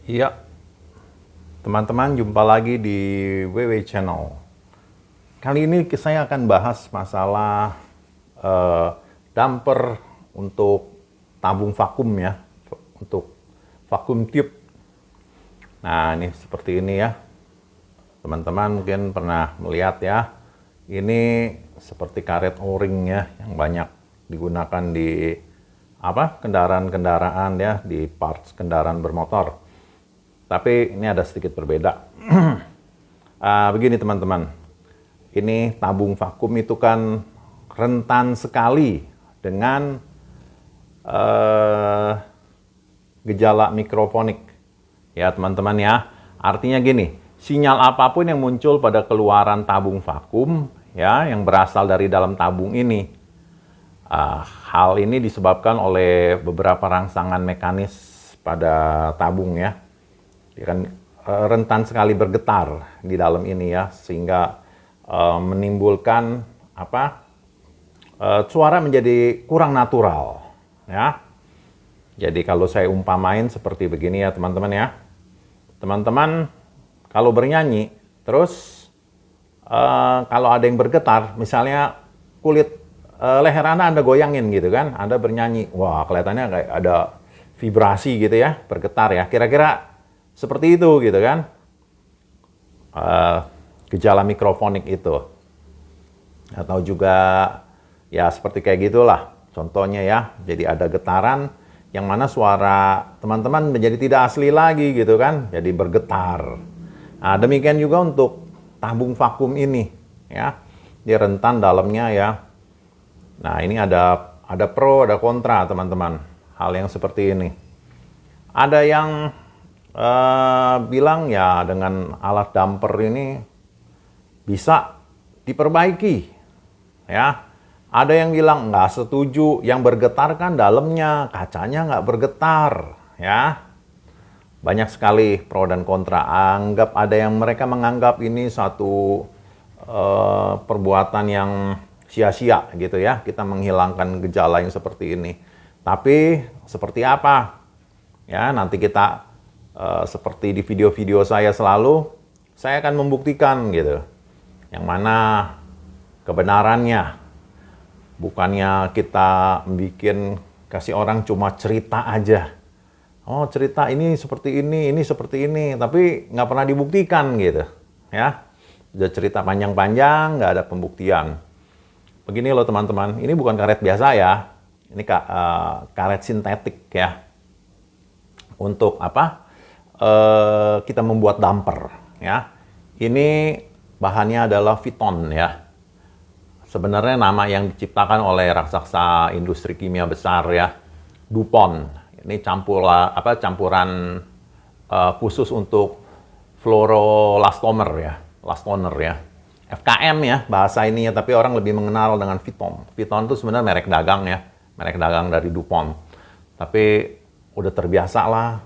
Iya, teman-teman, jumpa lagi di WW Channel. Kali ini saya akan bahas masalah eh, damper untuk tabung vakum ya, untuk vakum tube. Nah, ini seperti ini ya. Teman-teman mungkin pernah melihat ya. Ini seperti karet O-ring ya, yang banyak digunakan di kendaraan-kendaraan ya, di parts kendaraan bermotor. Tapi ini ada sedikit berbeda. Begini teman-teman, ini tabung vakum itu kan rentan sekali dengan gejala mikrofonik. Ya teman-teman ya, artinya gini, sinyal apapun yang muncul pada keluaran tabung vakum ya, yang berasal dari dalam tabung ini, hal ini disebabkan oleh beberapa rangsangan mekanis pada tabung ya. Dia kan rentan sekali bergetar di dalam ini ya, sehingga menimbulkan suara menjadi kurang natural ya. Jadi kalau saya umpamain seperti begini ya teman-teman ya. Teman-teman kalau bernyanyi terus kalau ada yang bergetar, misalnya kulit leher Anda goyangin gitu kan, Anda bernyanyi, wah kelihatannya kayak ada vibrasi gitu ya, bergetar ya. Kira-kira seperti itu gitu kan, gejala mikrofonik itu. Atau juga ya seperti kayak gitulah contohnya ya. Jadi ada getaran yang mana suara teman-teman menjadi tidak asli lagi gitu kan, jadi bergetar. Nah, demikian juga untuk tabung vakum ini ya, dia rentan dalamnya ya. Nah, ini ada pro, ada kontra teman-teman, hal yang seperti ini. Ada yang bilang ya dengan alat damper ini bisa diperbaiki ya. Ada yang bilang nggak setuju, yang bergetar kan dalamnya, kacanya nggak bergetar ya. Banyak sekali pro dan kontra. Ada yang mereka menganggap ini satu perbuatan yang sia-sia gitu ya, kita menghilangkan gejala yang seperti ini. Tapi seperti apa ya, nanti kita seperti di video-video saya selalu, saya akan membuktikan gitu, yang mana kebenarannya. Bukannya kita bikin kasih orang cuma cerita aja. Oh cerita ini seperti ini seperti ini, tapi nggak pernah dibuktikan gitu ya. Udah cerita panjang-panjang, nggak ada pembuktian. Begini loh teman-teman, ini bukan karet biasa ya, ini karet sintetik ya. Untuk kita membuat damper ya. Ini bahannya adalah Viton ya. Sebenarnya nama yang diciptakan oleh raksasa industri kimia besar ya, DuPont. Ini campuran khusus untuk fluoroelastomer ya, elastomer ya. FKM ya bahasa ini ya, tapi orang lebih mengenal dengan Viton. Viton itu sebenarnya merek dagang ya, merek dagang dari DuPont. Tapi udah terbiasa lah,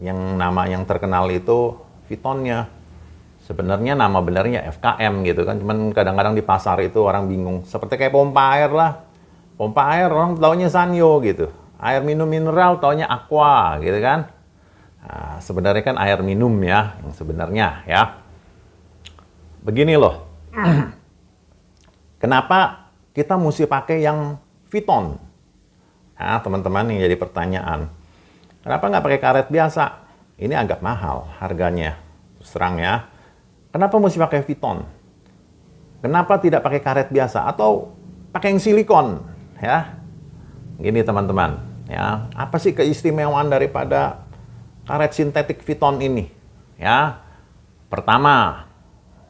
nama yang terkenal itu Vitonnya. Sebenarnya nama benernya FKM gitu kan, cuman kadang-kadang di pasar itu orang bingung. Seperti kayak pompa air lah. Pompa air orang taunya Sanyo gitu. Air minum mineral taunya Aqua gitu kan. Nah, sebenarnya kan air minum ya, yang sebenarnya ya. Begini loh. Kenapa kita mesti pakai yang Viton? Nah, teman-teman yang jadi pertanyaan. Kenapa nggak pakai karet biasa? Ini agak mahal harganya. Terus terang ya. Kenapa mesti pakai Viton? Kenapa tidak pakai karet biasa atau pakai yang silikon? Ya, gini teman-teman. Ya, apa sih keistimewaan daripada karet sintetik Viton ini? Ya, pertama,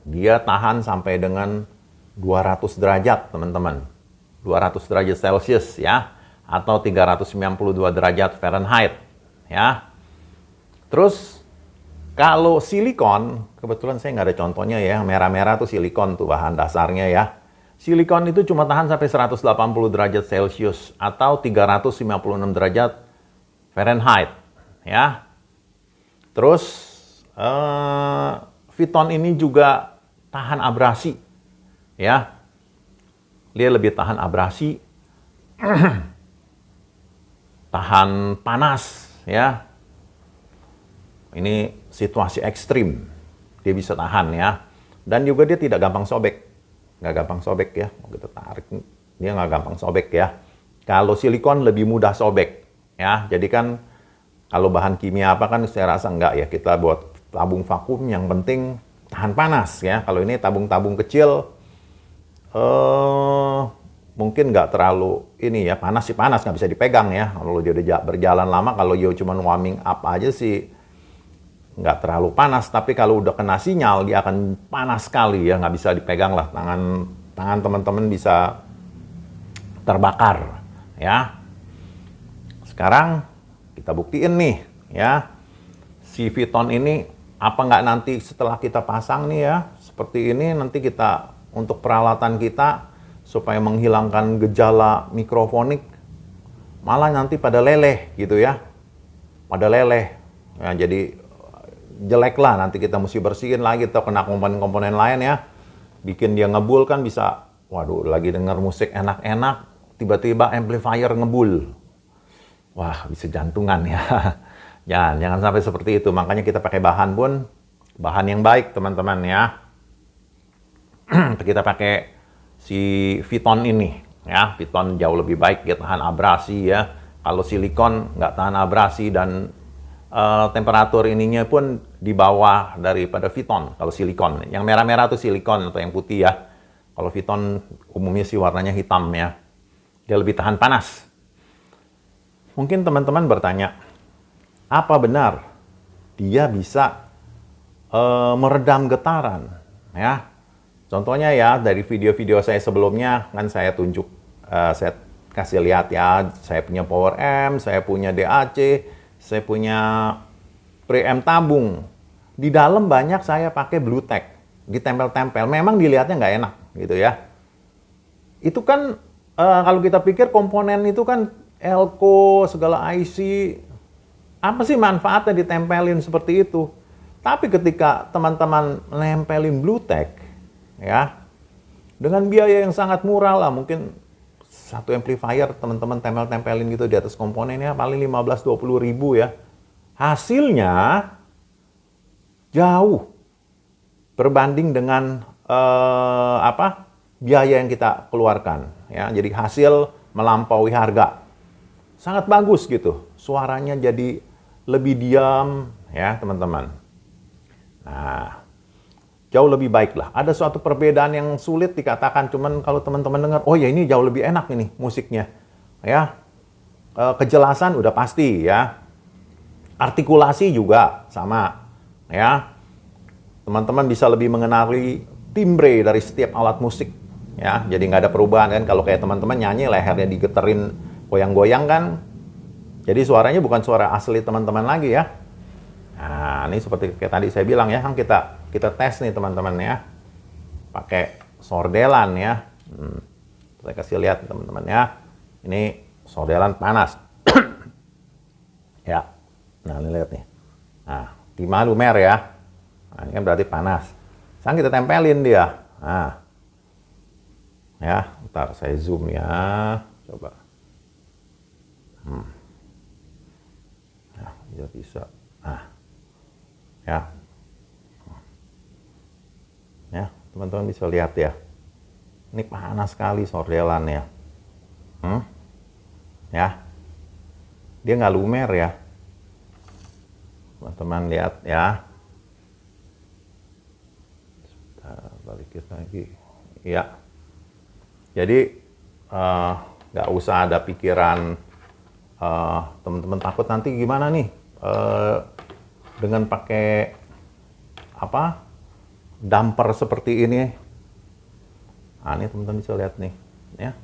dia tahan sampai dengan 200 derajat, teman-teman. 200 derajat Celcius ya, atau 392 derajat Fahrenheit. Ya, terus kalau silikon, kebetulan saya nggak ada contohnya ya, merah-merah tuh silikon tuh bahan dasarnya ya. Silikon itu cuma tahan sampai 180 derajat Celcius atau 356 derajat Fahrenheit ya. Terus Viton ini juga tahan abrasi ya. Dia lebih tahan abrasi, tahan panas ya. Ini situasi ekstrim, dia bisa tahan ya. Dan juga dia tidak gampang sobek, nggak gampang sobek ya. Mau kita tarik, dia nggak gampang sobek ya. Kalau silikon lebih mudah sobek ya. Jadi kan kalau bahan kimia apa kan saya rasa enggak ya. Kita buat tabung vakum yang penting tahan panas ya. Kalau ini tabung-tabung kecil, mungkin nggak terlalu ini ya, panas sih panas, nggak bisa dipegang ya. Kalau dia udah berjalan lama, kalau dia cuma warming up aja sih nggak terlalu panas. Tapi kalau udah kena sinyal, dia akan panas sekali ya, nggak bisa dipegang lah. Tangan teman-teman bisa terbakar ya. Sekarang kita buktiin nih ya, si Viton ini apa nggak nanti setelah kita pasang nih ya, seperti ini nanti kita untuk peralatan kita supaya menghilangkan gejala mikrofonik, malah nanti pada leleh gitu ya, pada leleh. Ya, jadi jelek lah, nanti kita mesti bersihin lagi atau kena komponen-komponen lain ya, bikin dia ngebul kan bisa. Waduh, lagi denger musik enak-enak, tiba-tiba amplifier ngebul. Wah, bisa jantungan ya. Jangan sampai seperti itu. Makanya kita pakai bahan pun bahan yang baik teman-teman ya. Kita pakai si Viton ini ya. Viton jauh lebih baik, dia tahan abrasi ya. Kalau silikon nggak tahan abrasi dan temperatur ininya pun di bawah daripada Viton. Kalau silikon, yang merah-merah itu silikon atau yang putih ya. Kalau Viton umumnya sih warnanya hitam ya. Dia lebih tahan panas. Mungkin teman-teman bertanya, apa benar dia bisa meredam getaran ya? Contohnya ya, dari video-video saya sebelumnya kan saya tunjuk, saya kasih lihat ya, saya punya power amp, saya punya DAC, saya punya preamp tabung. Di dalam banyak saya pakai Bluetech, ditempel-tempel. Memang dilihatnya nggak enak gitu ya. Itu kan kalau kita pikir komponen itu kan elko, segala IC, apa sih manfaatnya ditempelin seperti itu? Tapi ketika teman-teman nempelin Bluetech, ya, dengan biaya yang sangat murah lah, mungkin satu amplifier teman-teman tempel-tempelin gitu di atas komponennya paling 15-20 ribu ya. Hasilnya jauh berbanding dengan biaya yang kita keluarkan ya. Jadi hasil melampaui harga. Sangat bagus gitu. Suaranya jadi lebih diam ya, teman-teman. Nah, jauh lebih baik lah. Ada suatu perbedaan yang sulit dikatakan, cuman kalau teman-teman dengar, oh ya ini jauh lebih enak ini musiknya. Ya, kejelasan udah pasti ya. Artikulasi juga sama ya. Teman-teman bisa lebih mengenali timbre dari setiap alat musik ya. Jadi nggak ada perubahan kan, kalau kayak teman-teman nyanyi lehernya digeterin goyang-goyang kan. Jadi suaranya bukan suara asli teman-teman lagi ya. Nah, ini seperti kayak tadi saya bilang ya, kan kita tes nih teman-teman ya, pakai sordelan ya. Saya kasih lihat teman-teman ya, ini sordelan panas. Ya, nah ini lihat nih. Nah, 5 lumer ya. Nah, ini kan berarti panas. Sekarang kita tempelin dia. Nah, ya, ntar saya zoom ya, coba. Nah, dia bisa. Nah. Ya, teman-teman bisa lihat ya, ini panas sekali sordelan ya. Ya, dia nggak lumer ya, teman-teman lihat ya. Kita balikin lagi ya. Jadi nggak usah ada pikiran teman-teman takut nanti gimana nih dengan pakai damper seperti ini. Nah, ini teman-teman bisa lihat nih ya,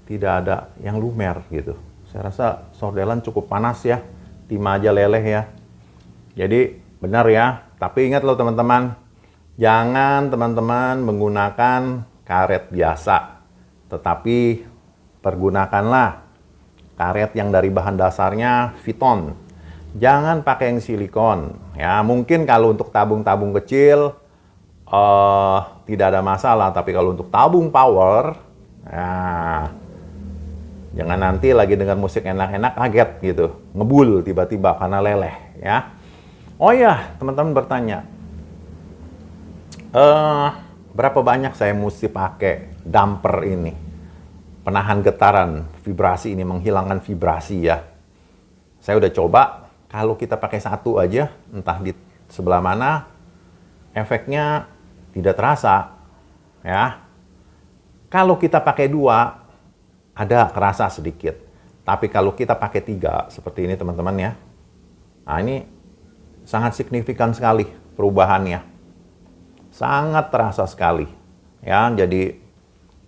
tidak ada yang lumer gitu. Saya rasa sordelan cukup panas ya, timah aja leleh ya. Jadi benar ya, tapi ingat loh teman-teman, jangan teman-teman menggunakan karet biasa, tetapi pergunakanlah karet yang dari bahan dasarnya Viton. Jangan pakai yang silikon ya. Mungkin kalau untuk tabung-tabung kecil tidak ada masalah, tapi kalau untuk tabung power ya, jangan nanti lagi dengar musik enak-enak kaget gitu, ngebul tiba-tiba karena leleh ya. Oh ya, teman-teman bertanya, berapa banyak saya mesti pakai damper ini, penahan getaran, vibrasi ini, menghilangkan vibrasi ya. Saya udah coba, kalau kita pakai satu aja, entah di sebelah mana, efeknya tidak terasa, ya. Kalau kita pakai dua, ada kerasa sedikit. Tapi kalau kita pakai tiga, seperti ini teman-teman ya, nah ini sangat signifikan sekali perubahannya. Sangat terasa sekali. Ya, jadi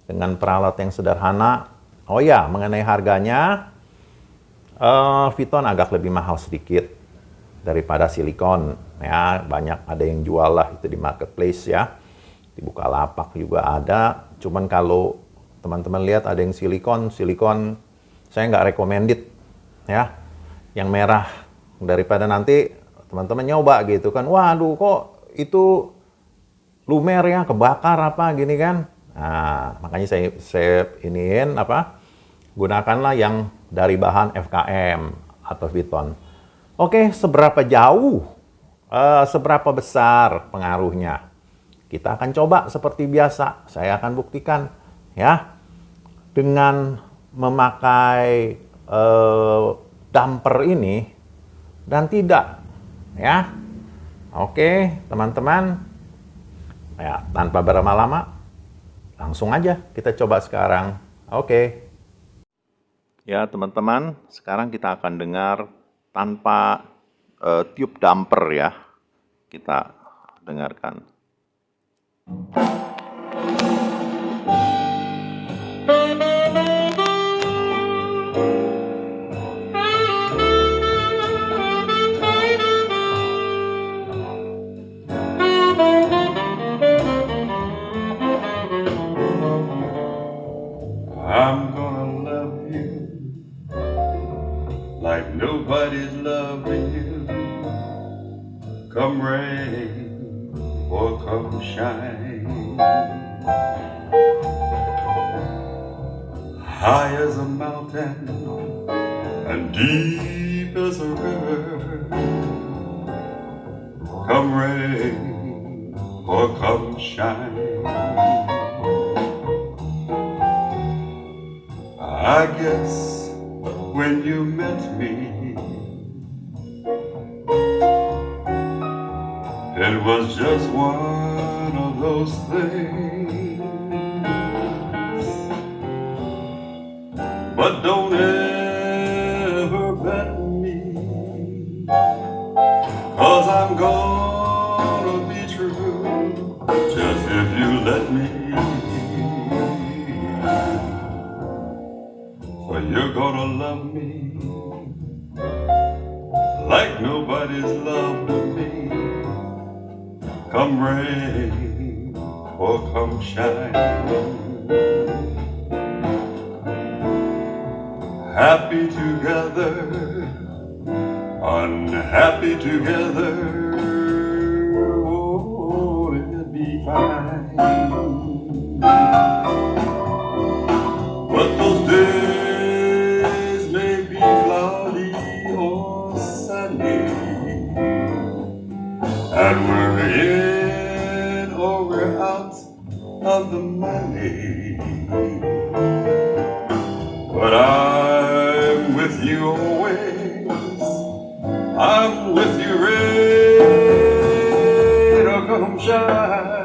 dengan peralatan yang sederhana, oh ya, mengenai harganya, Viton agak lebih mahal sedikit daripada silikon. Ya, banyak ada yang jual lah itu di marketplace ya. Di Bukalapak juga ada. Cuman kalau teman-teman lihat ada yang silikon saya nggak recommended ya. Yang merah, daripada nanti teman-teman nyoba gitu kan. Waduh, kok itu lumer ya, kebakar apa gini kan. Nah, makanya saya iniin gunakanlah yang dari bahan FKM atau Viton. Oke, seberapa jauh, seberapa besar pengaruhnya? Kita akan coba seperti biasa. Saya akan buktikan ya dengan memakai damper ini dan tidak ya. Oke, teman-teman. Ya, tanpa berlama-lama, langsung aja kita coba sekarang. Oke. Ya, teman-teman, sekarang kita akan dengar tanpa tiup damper ya. Kita dengarkan. I'm gonna love you like nobody's loving you. Come rain or come shine. High as a mountain and deep as a river. Come rain or come shine. I guess when you met me, it was just one of those things. But don't ever bet me, 'cause I'm gonna be true, just if you let me. For you're gonna love me like nobody's loved me. Come rain or come shine. Happy together, unhappy together. Oh, it'll be fine. But those days may be cloudy or sunny, and we're in or we're out of the money. But I'm with you always. I'm with you, rain or come shine.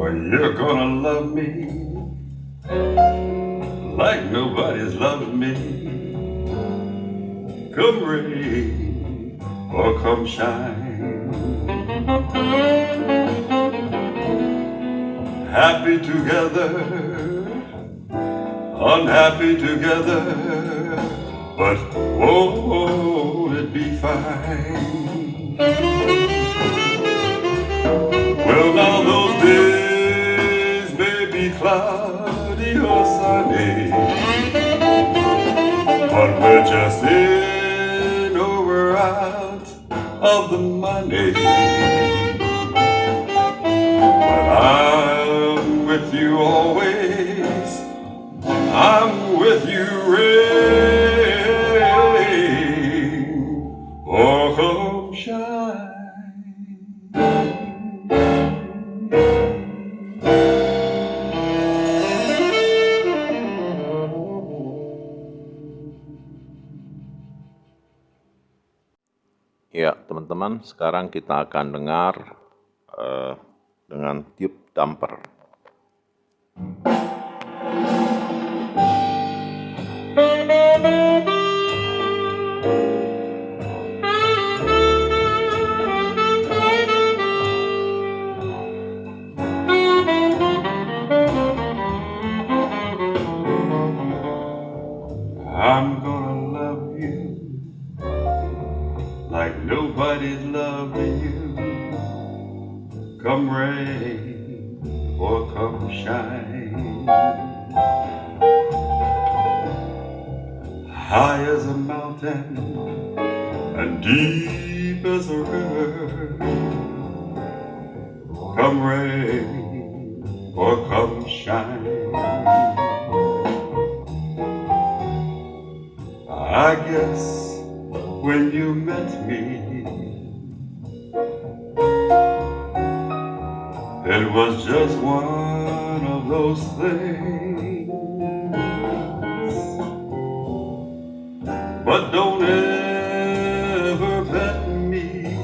Well, you're gonna love me like nobody's loved me. Come rain or come shine, happy together, unhappy together, but won't it be fine? Well, now those days may be cloudy or sunny, but we're just in or we're out of the money. But I'm with you always, I'm with you, rain or come shine. Ya, teman-teman, sekarang kita akan dengar dengan tiup damper. I'm gonna love you like nobody's loving you. Come rain or come shine, high as a mountain and deep as a river. Come rain or come shine, I guess when you met me, it was just one of those things. But don't ever bet me,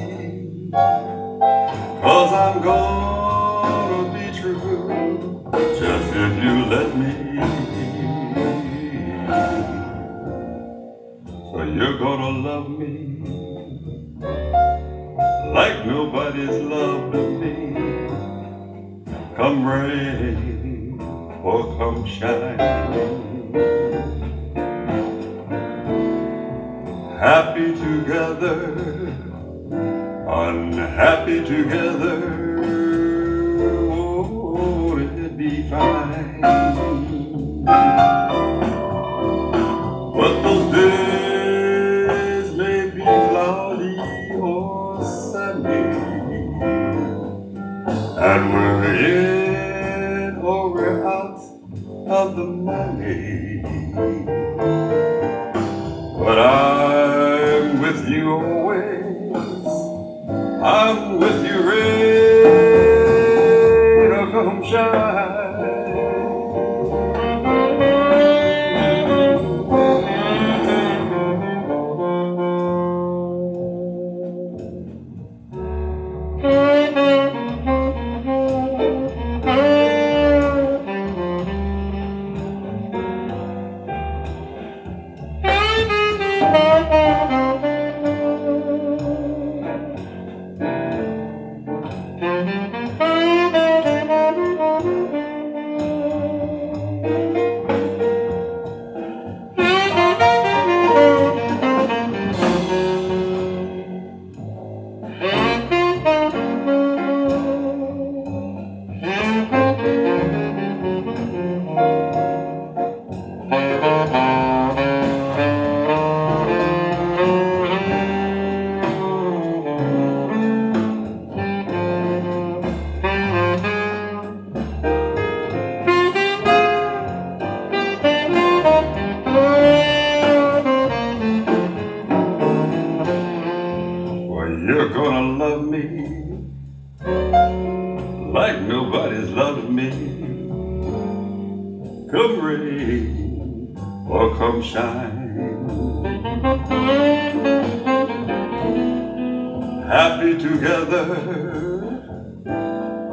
'cause I'm gonna be true, just if you let me. So you're gonna love me like nobody's loved me. Come rain or come shine, happy together, unhappy together, won't it be fine? But those days may be cloudy or sunny, and we're in or we're out of the money. But I'm with you always, I'm with you, rain or come shine. You're gonna love me like nobody's loved me. Come rain or come shine, happy together,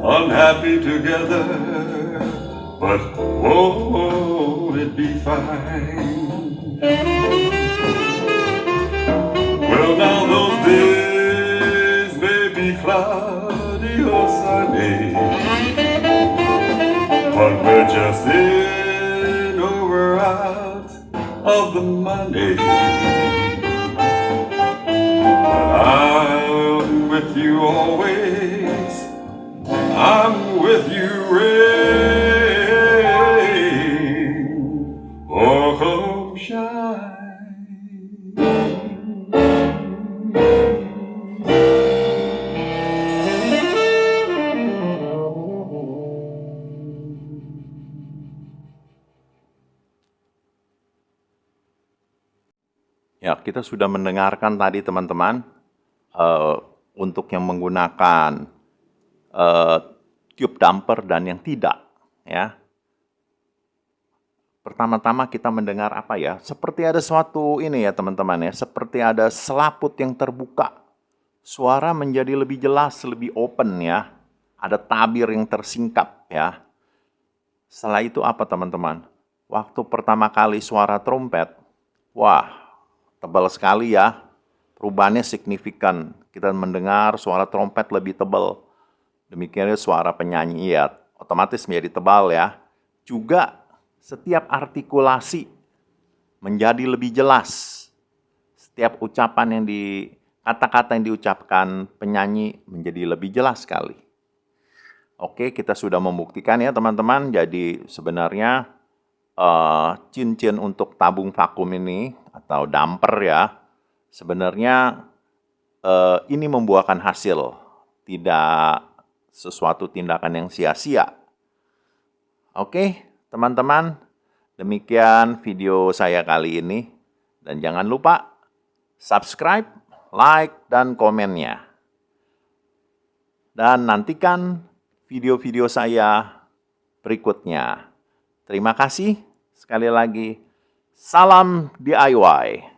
unhappy together, but won't it be fine? Well, now those days may be cloudy or sunny, but we're just in or we're out of the money. But I'm with you always, I'm with you, rain or come shine. Ya, kita sudah mendengarkan tadi teman-teman untuk yang menggunakan tube damper dan yang tidak, ya. Pertama-tama kita mendengar apa ya? Seperti ada suatu ini ya teman-teman ya, seperti ada selaput yang terbuka. Suara menjadi lebih jelas, lebih open ya. Ada tabir yang tersingkap ya. Setelah itu apa teman-teman? Waktu pertama kali suara trompet, wah, tebal sekali ya. Perubahannya signifikan. Kita mendengar suara trompet lebih tebal. Demikian suara penyanyi ya, otomatis menjadi tebal ya. Juga setiap artikulasi menjadi lebih jelas. Setiap ucapan yang kata-kata yang diucapkan penyanyi menjadi lebih jelas sekali. Oke, kita sudah membuktikan ya teman-teman. Jadi sebenarnya cincin untuk tabung vakum ini atau damper ya, sebenarnya ini membuahkan hasil, tidak sesuatu tindakan yang sia-sia. Oke, teman-teman, demikian video saya kali ini. Dan jangan lupa subscribe, like, dan komennya. Dan nantikan video-video saya berikutnya. Terima kasih sekali lagi. Salam DIY.